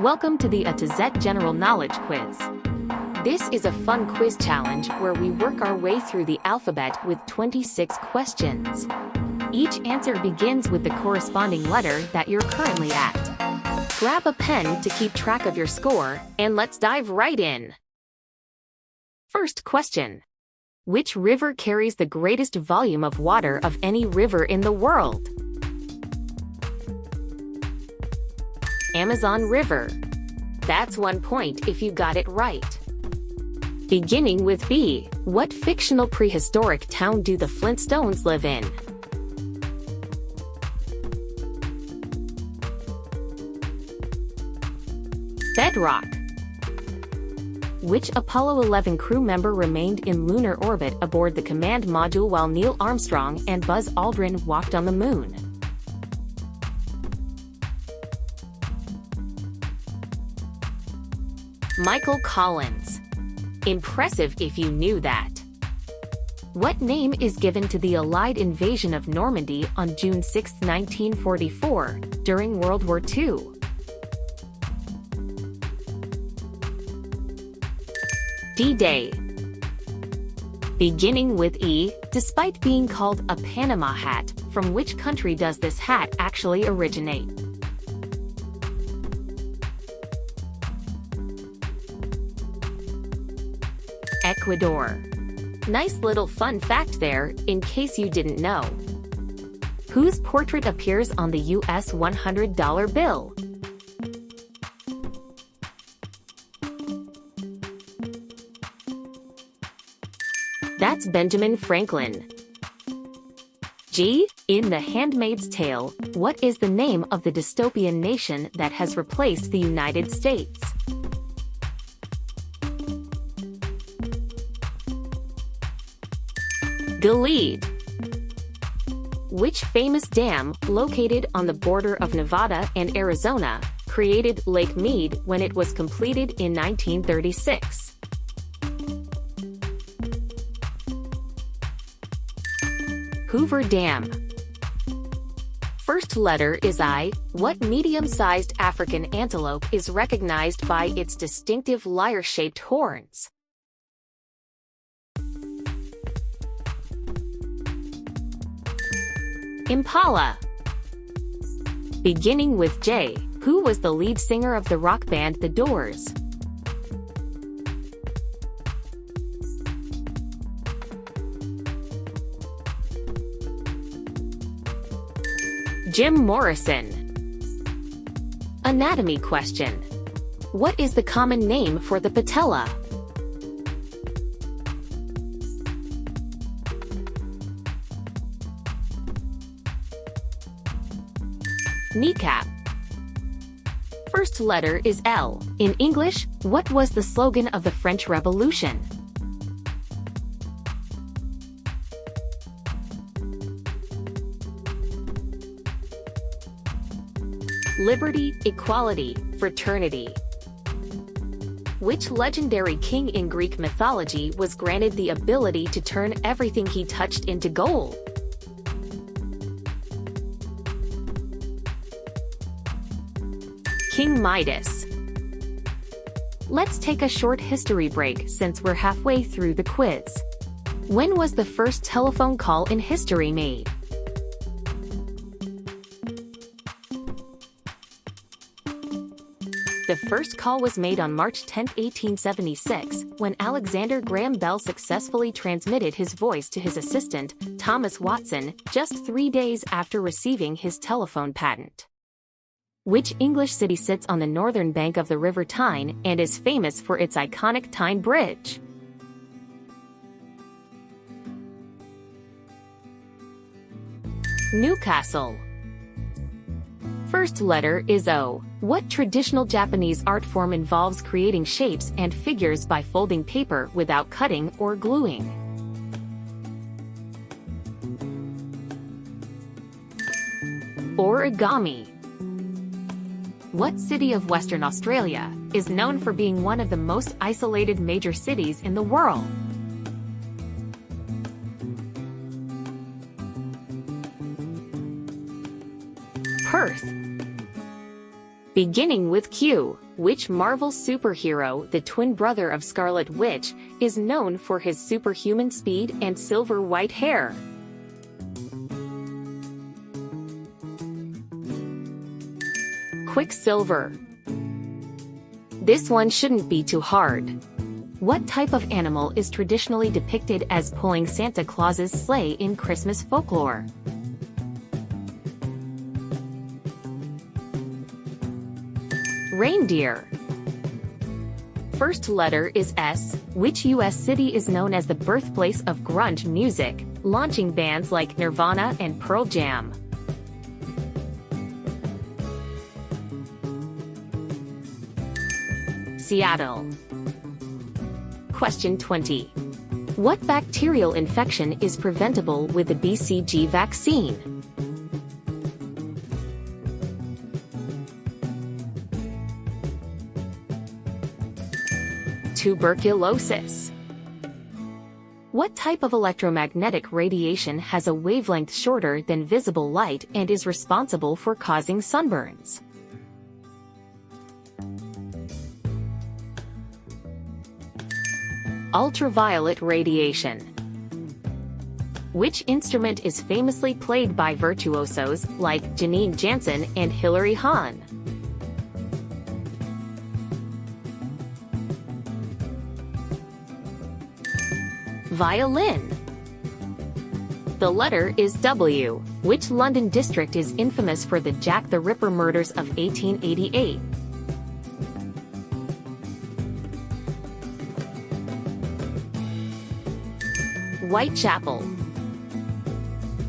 Welcome to the A to Z General Knowledge Quiz. This is a fun quiz challenge where we work our way through the alphabet with 26 questions. Each answer begins with the corresponding letter that you're currently at. Grab a pen to keep track of your score, and let's dive right in. First question. Which river carries the greatest volume of water of any river in the world? Amazon River. That's 1 point if you got it right. Beginning with B, what fictional prehistoric town do the Flintstones live in? Bedrock. Which Apollo 11 crew member remained in lunar orbit aboard the command module while Neil Armstrong and Buzz Aldrin walked on the moon? Michael Collins. Impressive if you knew that. What name is given to the Allied invasion of Normandy on June 6, 1944, during World War II? D-Day. Beginning with E, despite being called a Panama hat, from which country does this hat actually originate? Ecuador. Nice little fun fact there, in case you didn't know. Whose portrait appears on the US $100 bill? That's Benjamin Franklin. G. In The Handmaid's Tale, what is the name of the dystopian nation that has replaced the United States? Gilead. Which famous dam, located on the border of Nevada and Arizona, created Lake Mead when it was completed in 1936? Hoover Dam. First letter is I. What medium-sized African antelope is recognized by its distinctive lyre-shaped horns? Impala. Beginning with J, who was the lead singer of the rock band The Doors? Jim Morrison. Anatomy question. What is the common name for the patella? Kneecap. First letter is L. In English, what was the slogan of the French Revolution? Liberty, equality, fraternity. Which legendary king in Greek mythology was granted the ability to turn everything he touched into gold? King Midas. Let's take a short history break since we're halfway through the quiz. When was the first telephone call in history made? The first call was made on March 10, 1876, when Alexander Graham Bell successfully transmitted his voice to his assistant, Thomas Watson, just 3 days after receiving his telephone patent. Which English city sits on the northern bank of the River Tyne and is famous for its iconic Tyne Bridge? Newcastle. First letter is O. What traditional Japanese art form involves creating shapes and figures by folding paper without cutting or gluing? Origami. What city of Western Australia is known for being one of the most isolated major cities in the world? Perth. Beginning with Q, Which Marvel superhero, the twin brother of Scarlet Witch, is known for his superhuman speed and silver white hair? Quicksilver. This one shouldn't be too hard. What type of animal is traditionally depicted as pulling Santa Claus's sleigh in Christmas folklore? Reindeer. First letter is S. Which U.S. city is known as the birthplace of grunge music, launching bands like Nirvana and Pearl Jam? Seattle. Question 20. What bacterial infection is preventable with the BCG vaccine? Tuberculosis. What type of electromagnetic radiation has a wavelength shorter than visible light and is responsible for causing sunburns? Ultraviolet radiation. Which instrument is famously played by virtuosos like Janine Jansen and Hilary Hahn? Violin. The letter is W. Which London district is infamous for the Jack the Ripper murders of 1888? Whitechapel.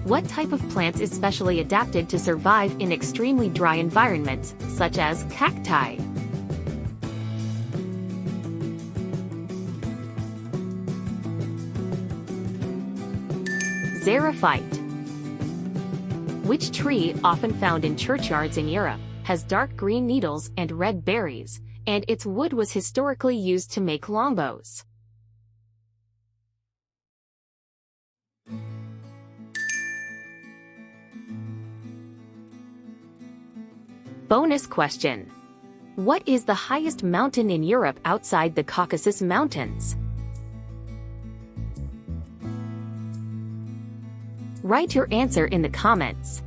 What type of plants is specially adapted to survive in extremely dry environments, such as cacti? Xerophyte. Which tree, often found in churchyards in Europe, has dark green needles and red berries, and its wood was historically used to make longbows? Bonus question. What is the highest mountain in Europe outside the Caucasus Mountains? Write your answer in the comments.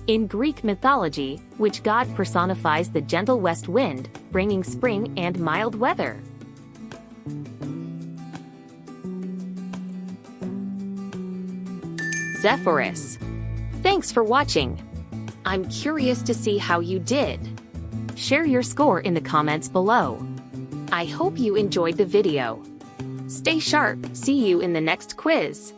In Greek mythology, which god personifies the gentle west wind, bringing spring and mild weather? Zephyrus. Thanks for watching. I'm curious to see how you did. Share your score in the comments below. I hope you enjoyed the video. Stay sharp, see you in the next quiz.